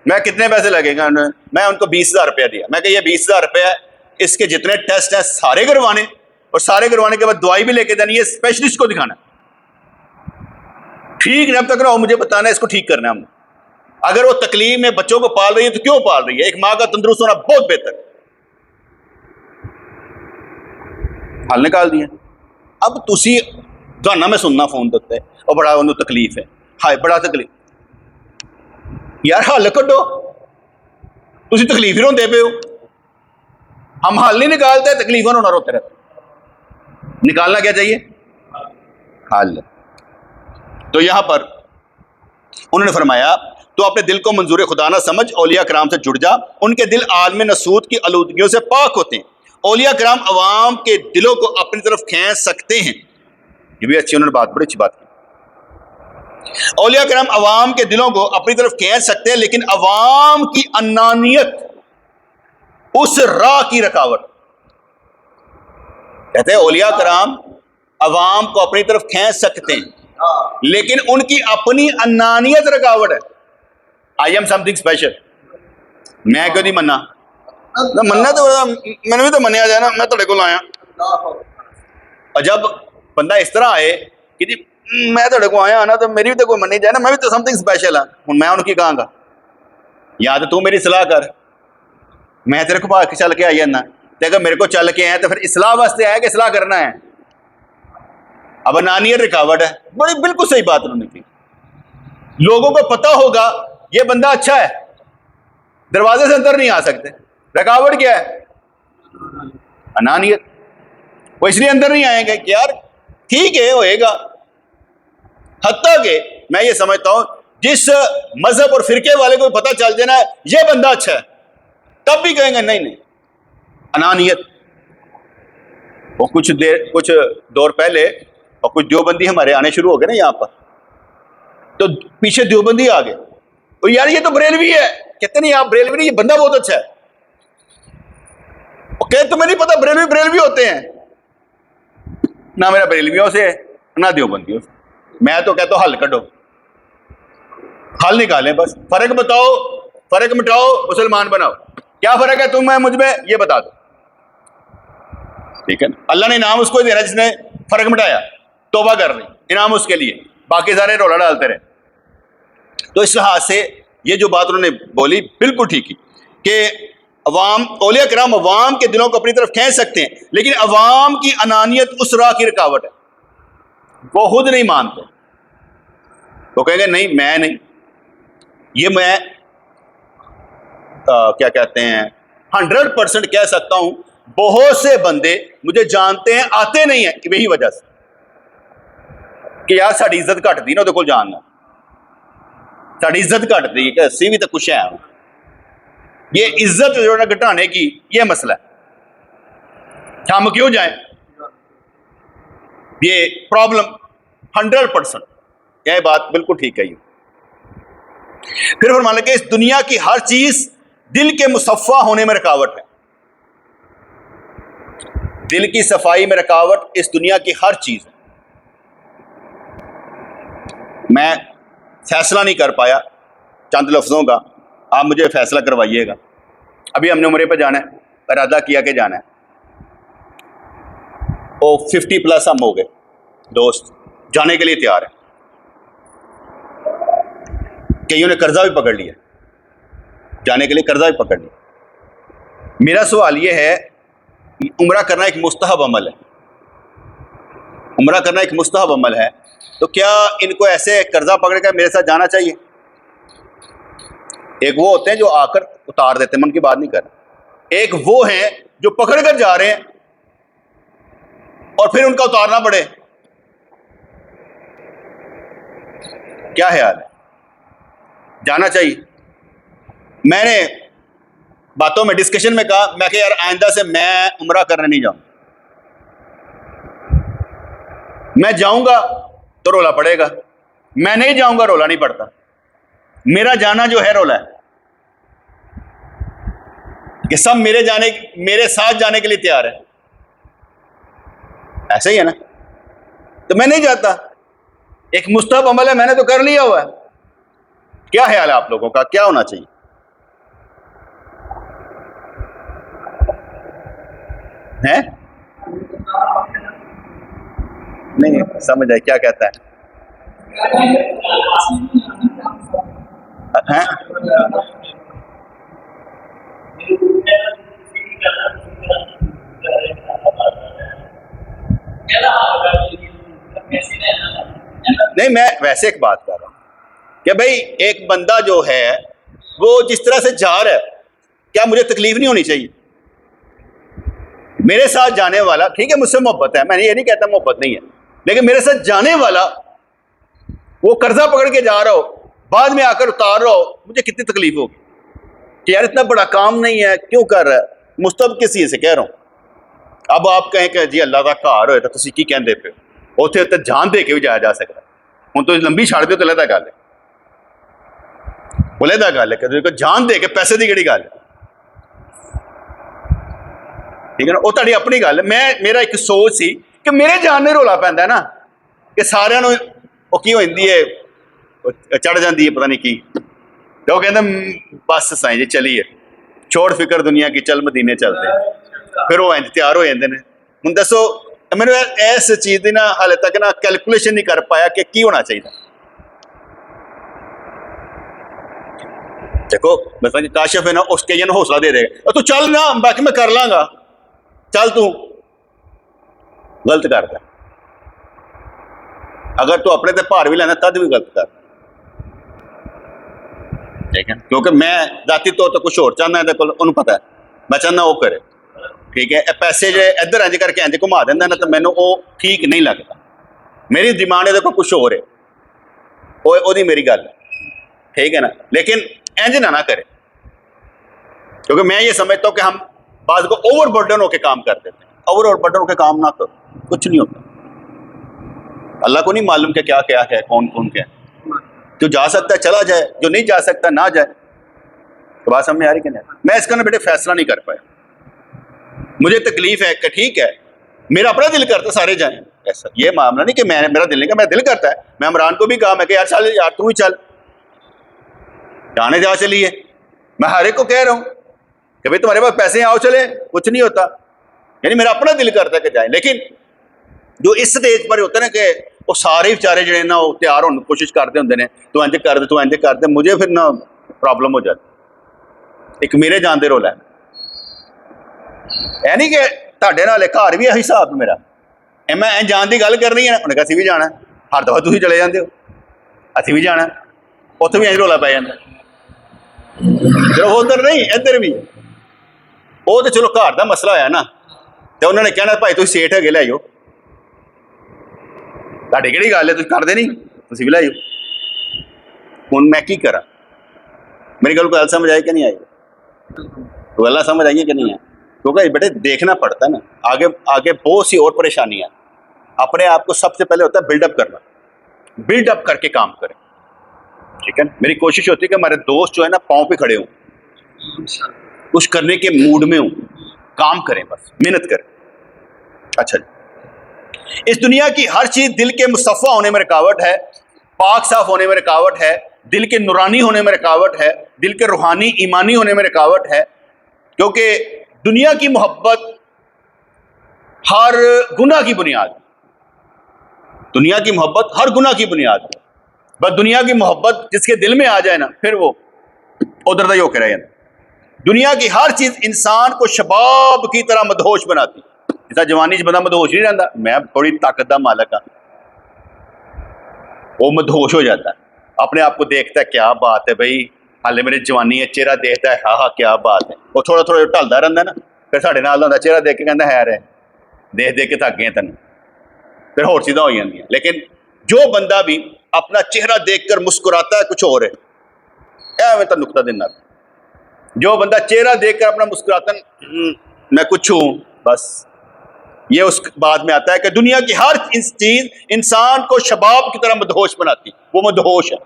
मैं कितने पैसे लगेगा? मैं उनको 20,000 रुपया दिया। मैं कहा ये 20,000 रुपया, इसके जितने टेस्ट हैं सारे करवाने, और सारे करवाने के बाद दवाई भी लेके देनी है, स्पेशलिस्ट को दिखाना, ठीक नहीं अब तक रहो, मुझे बताना है इसको ठीक करना है। अगर वो तकलीफ में बच्चों को पाल रही है तो क्यों पाल रही है? एक माँ का तंदुरुस्त होना बहुत बेहतर है। हल निकाल दिया। अब तुसी गाना मैं सुनना फोन देते और बड़ा उन्होंने तकलीफ है, हाय बड़ा तकलीफ, यार हल कड्डो, तुसी तकलीफ ही रोंदे पे हो। हम हल नहीं निकालते, तकलीफ रोना रोते रहते। निकालना क्या चाहिए? हल। तो यहाँ पर उन्होंने फरमाया तो अपने दिल को मंजूर खुदा ना समझ, औलिया कराम से जुड़ जा, उनके दिल आलम नसूद की आलूदगियों से पाक होते हैं। औलिया कराम अवाम के दिलों को अपनी तरफ खींच सकते हैं। ये भी अच्छी उन्होंने बात, बड़ी अच्छी बात की। औलिया कराम अवाम के दिलों को अपनी तरफ खींच सकते हैं, लेकिन अवाम की अनानियत उस राह की रुकावट। कहते हैं औलिया कराम अवाम को अपनी तरफ खींच सकते हैं, लेकिन उनकी अपनी अनानियत रुकावट है। आई एम समथिंग स्पेशल, मैं क्यों नहीं मन्ना? मन्ना तो मैंने भी तो मनिया जाए ना, मैं तेरे को लाया। और जब बंदा इस तरह आए कि जी मैं तेरे को आया ना, तो मेरी भी तो कोई मनी जाए ना, मैं भी तो समथिंग स्पेशल है। हूँ मैं उनकी कहांगा या तो तू मेरी सलाह कर, मैं तेरे को भाग के चल के आई जाना, ते अगर मेरे को चल के आए तो फिर इसलाह वास्ते आया कि इसलाह करना है। अब अनानियत रुकावट है। बड़ी बिल्कुल सही बात उन्होंने की। लोगों को पता होगा ये बंदा अच्छा है, दरवाजे से अंदर नहीं आ सकते। रुकावट क्या है? अनानियत। वो इसलिए अंदर नहीं आएंगे कि यार ठीक है होएगा। हत्ता के मैं ये समझता हूं जिस मजहब और फिरके वाले को पता चल जाना ये बंदा अच्छा है, तब भी कहेंगे नहीं नहीं, अनानियत। वो कुछ दौर पहले और कुछ देवबंदी हमारे आने शुरू हो गए ना यहाँ पर, तो पीछे देवबंदी आ गए, तो यार ये तो बरेलवी है। कहते नहीं आप बरेलवी नहीं, ये बंदा बहुत अच्छा है। कहते तुम्हें नहीं पता बरेलवी होते हैं ना, मेरा बरेलवियों से ना देवबंदियों से। मैं तो कहता हूं हल कटो, हल निकालें, बस फर्क बताओ, फर्क मिटाओ, मुसलमान बनाओ। क्या फर्क है तुम्हें मुझ में, ये बता दो। ठीक है ना? अल्लाह ने इनाम उसको देना जिसने फर्क मिटाया, तौबा कर रही, इनाम उसके लिए, बाकी सारे रोला डालते रहे। तो इस लिहाज से ये जो बात उन्होंने बोली बिल्कुल ठीक ही कि अवाम, औलिया कराम अवाम के दिलों को अपनी तरफ खींच सकते हैं, लेकिन अवाम की अनानियत उस राह की रुकावट है। वो खुद नहीं मानते, वो कहेंगे नहीं मैं नहीं, ये मैं क्या कहते हैं 100% कह सकता हूं। बहुत से बंदे मुझे जानते हैं, आते नहीं है कि वही वजह से कि यार साड़ी इज्जत घट दी ना, ਉਹਦੇ ਕੋਲ जानना साड़ी इज्जत घट दी कि असी भी तो कुछ है। ये इज्जत जो है घटाने की ये मसला है। हम क्यों जाएं? ये प्रॉब्लम 100%, यह बात बिल्कुल ठीक है। फिर फरमाने के इस दुनिया की हर चीज दिल के मुसफ़ा होने में रुकावट है। दिल की सफाई में रुकावट इस दुनिया की हर चीज है। मैं फैसला नहीं कर पाया चंद लफ्जों का, आप मुझे फैसला करवाइएगा। अभी हमने उम्रे पे जाना है, इरादा किया कि जाना है, वो 50+ हम हो गए दोस्त, जाने के लिए तैयार है। कईयों ने कर्जा भी पकड़ लिया, जाने के लिए कर्जा भी पकड़ लिया। मेरा सवाल ये है, उम्रा करना एक मुस्तहब अमल है, उम्रा करना एक मुस्तहब अमल है, तो क्या इनको ऐसे कर्जा पकड़ कर मेरे साथ जाना चाहिए? एक वो होते हैं जो आकर उतार देते हैं, मैं उनकी बात नहीं कर रहा। एक वो हैं जो पकड़ कर जा रहे हैं और फिर उनका उतारना पड़े। क्या ख्याल है? जाना चाहिए? मैंने बातों में, डिस्कशन में कहा, मैं कि यार आइंदा से मैं उम्रा करने नहीं जाऊंगा। मैं जाऊंगा तो रोला पड़ेगा, मैं नहीं जाऊंगा रोला नहीं पड़ता। मेरा जाना जो है रोला है कि सब मेरे साथ जाने के लिए तैयार है। ऐसे ही है ना? तो मैं नहीं जाता, एक मुस्तहब अमल है, मैंने तो कर लिया हुआ है। क्या ख्याल है आप लोगों का, क्या होना चाहिए? है नहीं समझ आए क्या कहता है? हैं? नहीं, मैं वैसे एक बात कर रहा हूं कि भाई एक बंदा जो है वो जिस तरह से जा रहा है, क्या मुझे तकलीफ नहीं होनी चाहिए? मेरे साथ जाने वाला, ठीक है मुझसे मोहब्बत है, मैं ये नहीं कहता मोहब्बत नहीं है, लेकिन मेरे साथ जाने वाला वो कर्जा पकड़ के जा रहा हो, बाद में आकर उतार रहा हो, मुझे कितनी तकलीफ होगी कि यार इतना बड़ा काम नहीं है, क्यों कर रहा है। मुस्तब किस चीज़ से कह रहा हूँ। अब आप कहें कि जी अल्लाह का घर होए तो तुसीं की कहंदे पे हो, उत्थे उत्ते जान दे के भी जाया जा सकता। हुण तो लंबी छड़ दो तो लहदा गल है, वो लहदा गल है कि जान दे के पैसे की केड़ी गल है, ठीक है ना। वो तुहाडी अपनी गल है। मेरा एक सोच सी कि मेरे जान ने रौला पैंदा है ना कि सारिਆਂ ਨੂੰ ਉਹ की हो जाती है, चढ़ जाती है पता नहीं की, तो वो कहते बस साईं जी चलिए, छोड़ फिक्र दुनिया की, चल मदीने चलते हैं। फिर वो इंज तैयार हो जाते हैं। हुण दसो मैंने इस चीज़ की ना हाले तक ना कैलकुलेशन नहीं कर पाया कि की होना चाहिए। देखो मतलब काशिफ है ना, उसके जन हौसला दे देगा, तू चल ना, बाकी मैं कर लांगा, चल तू गलत करता। अगर तू अपने ते भार भी लेना तद भी गलत कर, ठीक है। क्योंकि मैं जाती तौर पर कुछ होर चाहना है, उन्होंने पता है मैं चाहना वो करे, ठीक है। पैसे जो इधर इंज करके इंज घुमा देंदा ना, तो मैनू वो ठीक नहीं लगता। मेरी डिमांड है कुछ होर है, वो मेरी गल है, ठीक है ना। लेकिन इंज ना करे, क्योंकि मैं ये समझता हूँ कि हम बाद को ओवर बर्डन होकर काम कर देते हैं। ओवर बर्डन होकर काम ना करो, कुछ नहीं होता। अल्लाह को नहीं मालूम कि क्या क्या है, कौन कौन क्या है। जो जा सकता है चला जाए, जो नहीं जा सकता ना जाए। तो बात समझ में आ रही कि नहीं? मैं इसका ना बेटे फैसला नहीं कर पाया। मुझे तकलीफ है कि ठीक है, मेरा अपना दिल करता सारे जाएं, ऐसा ये मामला नहीं कि मेरा दिल नहीं, मेरा दिल करता है। मैं इमरान को भी कहा, मैं यार चल यार तू ही चल, जाने जा चलिए। मैं हर एक को कह रहा हूँ कि भाई तुम्हारे पास पैसे आओ चले, कुछ नहीं होता। यानी मेरा अपना दिल करता है कि जाए। लेकिन जो इस स्टेज पर होता है ना कि वो सारे बेचारे जो ना वो तैयार होने की कोशिश करते होंगे ने, तू इंज कर दे, तू इंज कर दे, मुझे फिर ना प्रॉब्लम हो जाती। एक मेरे जान दे रोला है नहीं कि ਤੁਹਾਡੇ ਨਾਲ घर भी यही हिसाब मेरा, मैं एं जान की गल करनी है, उन्हें कहा असीं भी जाना, हर दफा तुसीं चले जाते हो, असीं भी जाना, उत्थे भी इंज रौला पै जाता। चलो उधर नहीं इधर भी, वो तो चलो घर का मसला होया ना, तो उन्होंने कहना भाई तुसीं सेठ है ले आइयो, तुहाडी किहड़ी गल है, तुसीं करदे नहीं, तुसीं भी ले आइयो। हुण मैं की करा, मेरी गल समझ आई कि नहीं आई? गल्लां समझ आई कि नहीं है? क्योंकि बेटे देखना पड़ता है ना, आगे आगे बहुत सी और परेशानियां। अपने आप को सबसे पहले होता है बिल्डअप करना, बिल्डअप करके काम करें, ठीक है। मेरी कोशिश होती है कि हमारे दोस्त जो है ना पाँव पे खड़े हों, कुछ करने के मूड में हों, काम करें, बस मेहनत करें। अच्छा जी, इस दुनिया की हर चीज़ दिल के मुसफ़ा होने में रुकावट है, पाक साफ होने में रुकावट है, दिल के नूरानी होने में रुकावट है, दिल के रूहानी ईमानी होने में रुकावट है। क्योंकि दुनिया की मोहब्बत हर गुनाह की बुनियाद, दुनिया की मोहब्बत हर गुनाह की बुनियाद है। बस दुनिया की मोहब्बत जिसके दिल में आ जाए ना, फिर वो उधर ही होकर रह जाता। दुनिया की हर चीज़ इंसान को शबाब की तरह मदहोश बनाती। जिस जवानी बंदा मदहोश नहीं रहता, मैं थोड़ी ताकत का मालक हाँ, वो मदहोश हो जाता है, अपने आप को देखता है, क्या बात है भाई, हाले मेरी जवानी है, चेहरा देखता है, हाँ हाँ क्या बात है। वो थोड़ा थोड़ा ढलता रहता ना, फिर साढ़े नाल होंदा, चेहरा देख के कहता है रे, देख देख के थक गए तेन, फिर होर चीज़ां हो जांदियां। लेकिन जो बंदा भी अपना चेहरा देखकर मुस्कुराता है कुछ और है, मैं तो नुकता देना, जो बंदा चेहरा देखकर अपना मुस्कुराता मैं कुछ हूँ, बस ये उस बाद में आता है कि दुनिया की हर चीज़ इंसान को शबाब की तरह मदहोश बनाती। वो मदहोश है,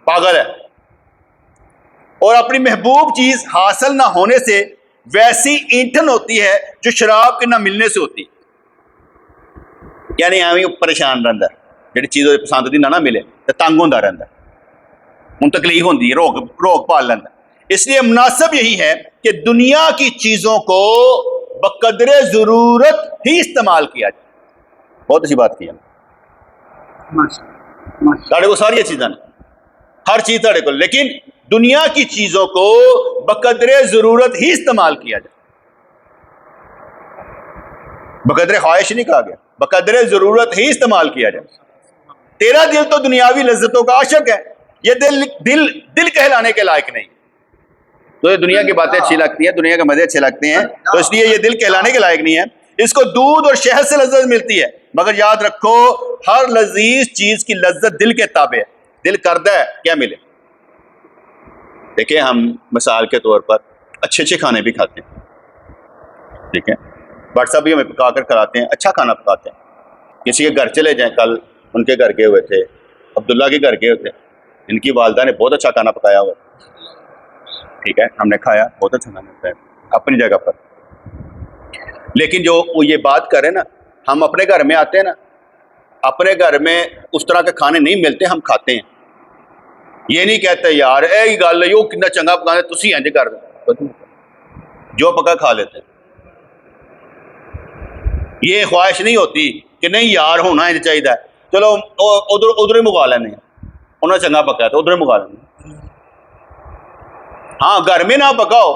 पागल है, और अपनी महबूब चीज़ हासिल ना होने से वैसी ईंठन होती है जो शराब के ना मिलने से होती। यानी एवं परेशान रहता है, जी चीज़ पसंद की ना मिले तो तंग होता रहता, उन तकलीफ होती है, रोक पाल लेंदा। इसलिए मुनासिब यही है कि दुनिया की चीज़ों को बकदरे ज़रूरत ही इस्तेमाल किया जाए। बहुत अच्छी बात की है, साढ़े को सारी चीज़ें, हर चीज़ साढ़े को, लेकिन दुनिया की चीज़ों को बकदरे ज़रूरत ही इस्तेमाल किया जाए। बकदरे ख्वाहिश नहीं कहा गया, बकदरे ज़रूरत ही इस्तेमाल किया जाए। तेरा दिल तो दुनियावी लज्जतों का आशिक है, ये दिल कहलाने के लायक नहीं। तो ये दुनिया की बातें अच्छी लगती हैं, दुनिया के मज़े अच्छे लगते हैं, तो इसलिए ये दिल कहलाने के लायक नहीं है। इसको दूध और शहद से लज्जत मिलती है, मगर याद रखो हर लजीज चीज की लज्जत दिल के ताबे है। दिल करता है क्या मिले। देखिए, हम मिसाल के तौर पर अच्छे अच्छे खाने भी खाते हैं, ठीक है, व्हाट्सएप भी हमें पका कर खिलाते हैं, अच्छा खाना पकाते हैं। किसी के घर चले जाएं, कल उनके घर गए हुए थे, अब्दुल्ला के घर गए थे, इनकी वालदा ने बहुत अच्छा खाना पकाया हुआ, ठीक है, हमने खाया, बहुत अच्छा खाना पकाया अपनी जगह पर। लेकिन जो वो ये बात करें ना, हम अपने घर में आते हैं ना, अपने घर में उस तरह के खाने नहीं मिलते, हम खाते हैं। ये नहीं कहते यार ए गल यो कितना चंगा पकाने, तुसी इंज कर दो, जो पका खा लेते। ये ख्वाहिश नहीं होती कि नहीं यार होना इंज चाहिए, चलो उधर ही मंगवा लेने, उन्हें चंगा पकाया तो उधर ही मंगवा लेने। हाँ, घर में ना पकाओ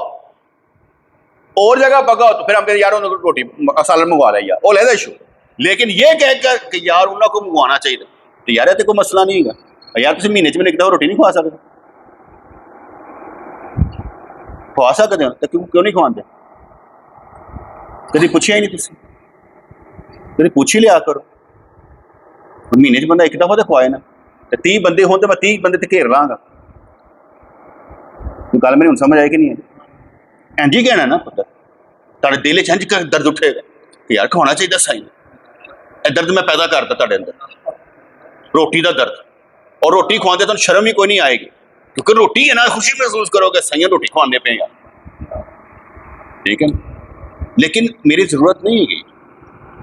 और जगह पकाओ तो फिर हम कहते यार उन्होंने रोटी सालन मंगवा लिया यार, वो लेदा इशू। लेकिन ये कहकर कि यार उन्होंने को मंगवाना चाहिए, तो यार ये कोई मसला नहीं है यार, तुम महीने में एक दफा रोटी नहीं खवा सकते, खवा सकते हो तो क्यों नहीं खवाते? कभी पूछिया ही नहीं, तुम कभी पूछ ही लिया करो। महीने च बंदा एक दफा तो खवाए ना, 30 बंदे हो तो मैं 30 बंदे घेर लाँगा। गल मेरी समझ आए कि नहीं है? इंज ही कहना ना पुत्र, तेरे दिल च इंज दर्द उठेगा कि यार खवाना चाहिए साईं, दर्द मैं पैदा करता तेरे अंदर, रोटी का दर्द। और रोटी खवाते तो शर्म ही कोई नहीं आएगी, क्योंकि रोटी है ना, खुशी महसूस करोगे साईं रोटी खवाने पे, ठीक है। लेकिन मेरी जरूरत नहीं है,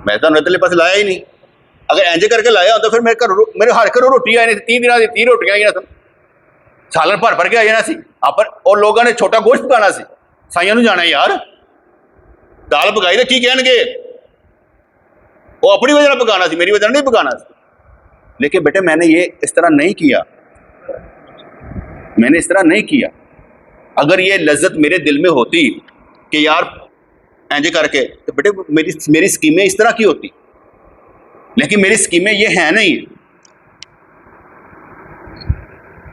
मैं तो तेरे पास लाया ही नहीं। अगर इंज करके लाया होता फिर मेरे हर घरों रोटी आई नहीं, 30 दिन 30 रोटियां आई ना, सालन भर के आ जाना सी आप, और लोगों ने छोटा गोश्त पकाना सी, साइयां नूं जाना यार दाल पकाई तो की कहणगे, वो अपनी वजह पकाना सी, मेरी वजह नहीं पकाना सी। लेकिन बेटे मैंने ये इस तरह नहीं किया, मैंने इस तरह नहीं किया। अगर ये लज्जत मेरे दिल में होती कि यार इंज करके, तो बेटे मेरी स्कीमें इस तरह की होती, लेकिन मेरी स्कीमें ये हैं नहीं।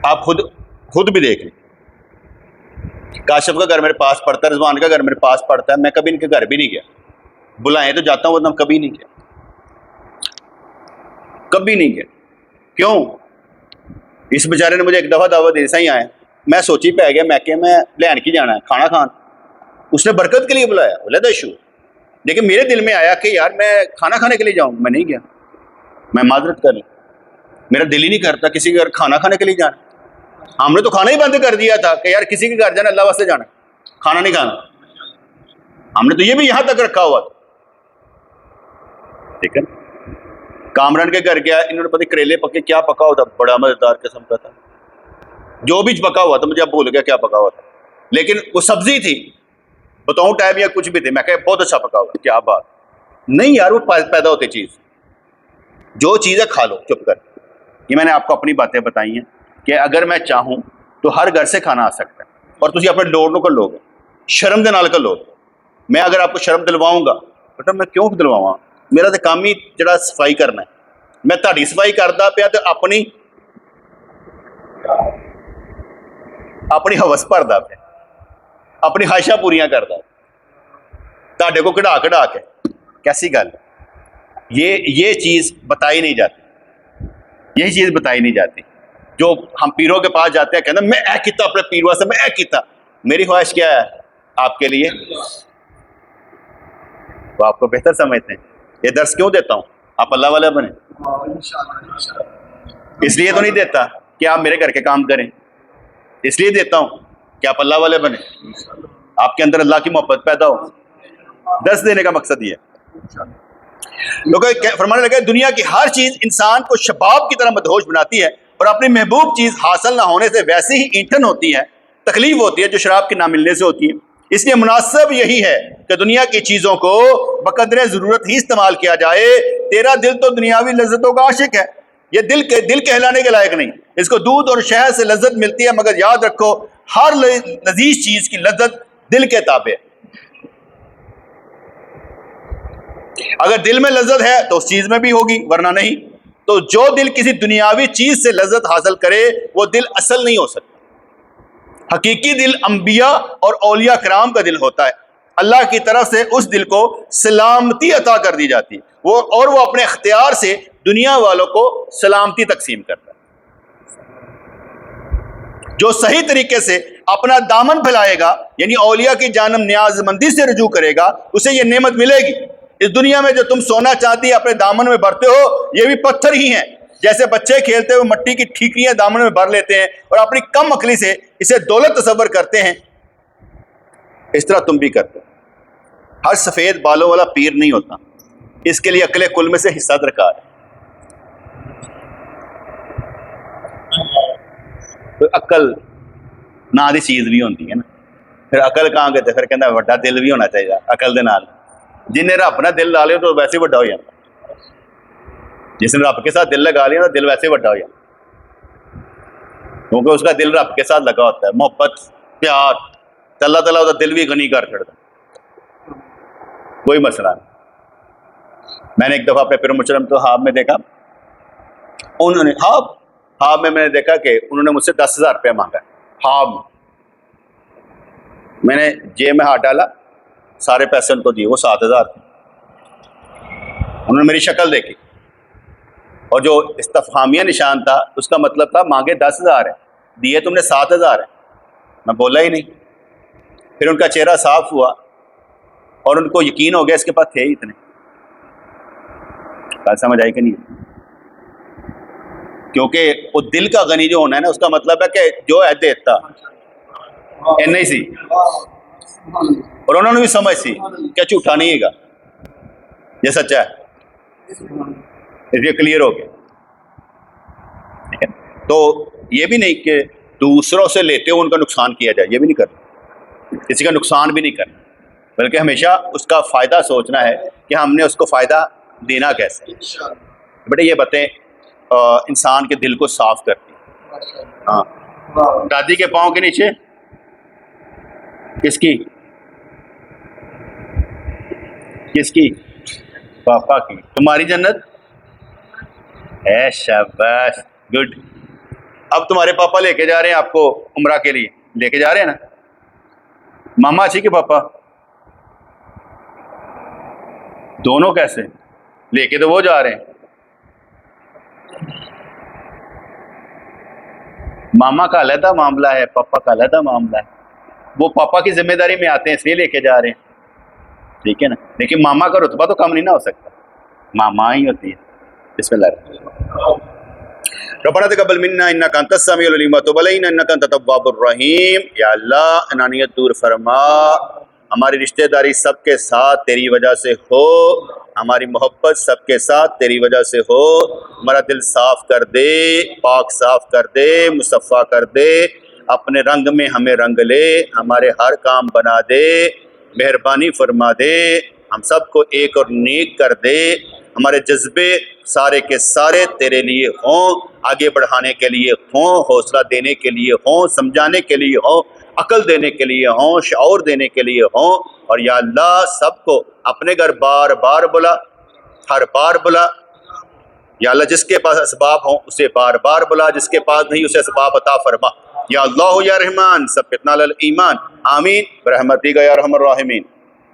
आप खुद भी देख लें, काशिफ का घर मेरे पास पड़ता है, रिजवान का घर मेरे पास पड़ता है, मैं कभी इनके घर भी नहीं गया, बुलाए तो जाता हूँ वरना कभी नहीं गया, कभी नहीं गया। क्यों? इस बेचारे ने मुझे एक दफ़ा दावत दी, सही आए, मैं सोची पै गया, मैं क्या मैं लैन की जाना है खाना खान, उसने बरकत के लिए बुलाया, बोला था इशू। लेकिन मेरे दिल में आया कि यार मैं खाना खाने के लिए जाऊँ, मैं नहीं गया, मैं माजरत कर लूँ, मेरा दिल ही नहीं करता किसी के घर खाना खाने के लिए जाना। हमने तो खाना ही बंद कर दिया था कि यार किसी के घर जाना अल्लाह वास्ते जाना, खाना नहीं खाना, हमने तो ये भी यहां तक रखा हुआ था, ठीक है। कामरान के घर गया, इन्होंने पता करेले पके, क्या पका हुआ था, बड़ा मजेदार किस्म का था, जो भी पका हुआ था मुझे अब भूल गया क्या पका हुआ था, लेकिन वो सब्जी थी, बताऊं टाइम या कुछ भी थे, मैं कह बहुत अच्छा पका हुआ, क्या बात नहीं यार, वो पैदा होती चीज, जो चीज़ है खा लो चुप कर। ये मैंने आपको अपनी बातें बताई हैं कि अगर मैं चाहूँ तो हर घर से खाना आ सकता है, और तुम अपने लोड़ कर लोगे, शर्म के नाल कर लो। मैं अगर आपको शर्म दिलवाऊंगा बेटा, मैं क्यों दिलवावां, मेरा तो काम ही जरा सफाई करना है, मैं ताड़ी सफाई करता पिया तो अपनी हवस भरदा पिया, अपनी ख्वाहिशां पूरियां करदा, ताड़े को कढ़ा के, कैसी गल। ये चीज़ बताई नहीं जाती, यही चीज़ बताई नहीं जाती। जो हम पीरों के पास जाते हैं, कहते हैं मैं ऐ किता अपने पीर वास्ते, मैं ऐ किता, मेरी ख्वाहिश क्या है आपके लिए, वो आपको बेहतर समझते हैं। ये दर्स क्यों देता हूँ, आप अल्लाह वाले बने, इसलिए तो नहीं देता कि आप मेरे घर के काम करें, इसलिए देता हूँ कि आप अल्लाह वाले बने, आपके अंदर अल्लाह की मोहब्बत पैदा हो। दर्स देने का मकसद ये है। लोग फरमाने लगे दुनिया की हर चीज इंसान को शबाब की तरह मदहोश बनाती है, और अपनी महबूब चीज हासिल ना होने से वैसे ही ईंठन होती है, तकलीफ होती है जो शराब के ना मिलने से होती है। इसलिए मुनासिब यही है कि दुनिया की चीजों को बकदरे जरूरत ही इस्तेमाल किया जाए। तेरा दिल तो दुनियावी लज्जतों का आशिक है, ये दिल कहलाने के लायक नहीं, इसको दूध और शहद से लज्जत मिलती है, मगर याद रखो हर लजीज चीज की लज्जत दिल के ताबे है। अगर दिल में लज्जत है तो उस चीज में भी होगी, वरना नहीं। तो जो दिल किसी दुनियावी चीज से लज्जत हासिल करे वो दिल असल नहीं हो सकता। हकीकी दिल अंबिया और औलिया कराम का दिल होता है। अल्लाह की तरफ से उस दिल को सलामती अता कर दी जाती है, वो अपने इख्तियार से दुनिया वालों को सलामती तकसीम करता है। जो सही तरीके से अपना दामन फैलाएगा, यानी औलिया की जानब न्याजमंदी से रजू करेगा, उसे ये नेमत मिलेगी। इस दुनिया में जो तुम सोना चांदी अपने दामन में भरते हो, ये भी पत्थर ही हैं। जैसे बच्चे खेलते हुए मिट्टी की ठीकरियां दामन में भर लेते हैं और अपनी कम अकली से इसे दौलत तसव्वुर करते हैं, इस तरह तुम भी करते हो। हर सफेद बालों वाला पीर नहीं होता, इसके लिए अकले कुल में से हिस्सा दरकार है। तो अकल ना दी चीज़ भी होती है ना, फिर अकल कहांगे तो फिर कहता वड्डा दिल भी होना चाहिए अकल दे नाल। जिन्हें रब ना दिल ला लिया तो वैसे वड्डा हो जाता, जिसने रब के साथ दिल लगा लिया तो दिल वैसे वड्डा हो जाता, क्योंकि उसका दिल रब के साथ लगा होता है। मोहब्बत प्यार अल्लाह ताला उसका दिल भी गनी कर छड़ता, कोई मसला नहीं। मैंने एक दफ़ा अपने पिर मुशरम तो हाब में देखा, उन्होंने हाब में मैंने देखा कि उन्होंने मुझसे 10,000 रुपया मांगा। हाब मैंने जेब में हाथ डाला, सारे पैसे उनको दिए, वो 7,000 थे। उन्होंने मेरी शक्ल देखी और जो इस्तफहामिया निशान था उसका मतलब था मांगे 10,000 है, दिए तुमने 7,000 है। मैं बोला ही नहीं। फिर उनका चेहरा साफ हुआ और उनको यकीन हो गया इसके पास थे ही इतने। बात समझ आई कि नहीं? क्योंकि वो दिल का गनी जो होना है ना, उसका मतलब है कि जो है देता नहीं सी, और उन्होंने भी समझ सी क्या झूठा नहीं है, ये सच्चा है, इसलिए क्लियर हो गया। ठीक है, तो ये भी नहीं कि दूसरों से लेते हो उनका नुकसान किया जाए, ये भी नहीं करना, किसी का नुकसान भी नहीं करना, बल्कि हमेशा उसका फ़ायदा सोचना है कि हमने उसको फ़ायदा देना कैसे। बेटे ये बातें इंसान के दिल को साफ करती है। हाँ, दादी के पाँव के नीचे किसकी किसकी? पापा की। तुम्हारी जन्नत है, शाबाश, गुड। अब तुम्हारे पापा लेके जा रहे हैं आपको उम्रा के लिए, लेके जा रहे हैं ना? मामा अच्छी के पापा दोनों कैसे? लेके तो वो जा रहे हैं। मामा का अलग मामला है, पापा का अलग मामला है। वो पापा की जिम्मेदारी में आते हैं इसलिए लेके जा रहे हैं, ठीक है ना? लेकिन मामा का रुतबा तो कम नहीं ना हो सकता, मामा ही होती है। बिस्मिल्लाह। रब्बना तक़ब्बल मिन्ना इन्नका अंतस समीउल अलीम व तुब अलैना इन्नका अंतत तव्वाबुर रहीम। या अल्लाह अनानियत दूर फरमा, हमारी रिश्तेदारी सबके साथ तेरी वजह से हो, हमारी मोहब्बत सबके साथ तेरी वजह से हो। हमारा दिल साफ कर दे, पाक साफ कर दे, मुसफ़ा कर दे, अपने रंग में हमें रंग ले, हमारे हर काम बना दे, मेहरबानी फरमा दे, हम सबको एक और नेक कर दे। हमारे जज्बे सारे के सारे तेरे लिए हों, आगे बढ़ाने के लिए हों, हौसला देने के लिए हों, समझाने के लिए हों, अकल देने के लिए हों, शऊर देने के लिए हों। और या अल्लाह सबको अपने घर बार बार बुला, हर बार बुला। या अल्लाह जिसके पास असबाब हों उसे बार बार बुला, जिसके पास नहीं उसे असबाब अता फरमा। या अल्लाह या रहमान सब इतना अल ईमान, आमीन रहमतिका या रहमर राहिमीन।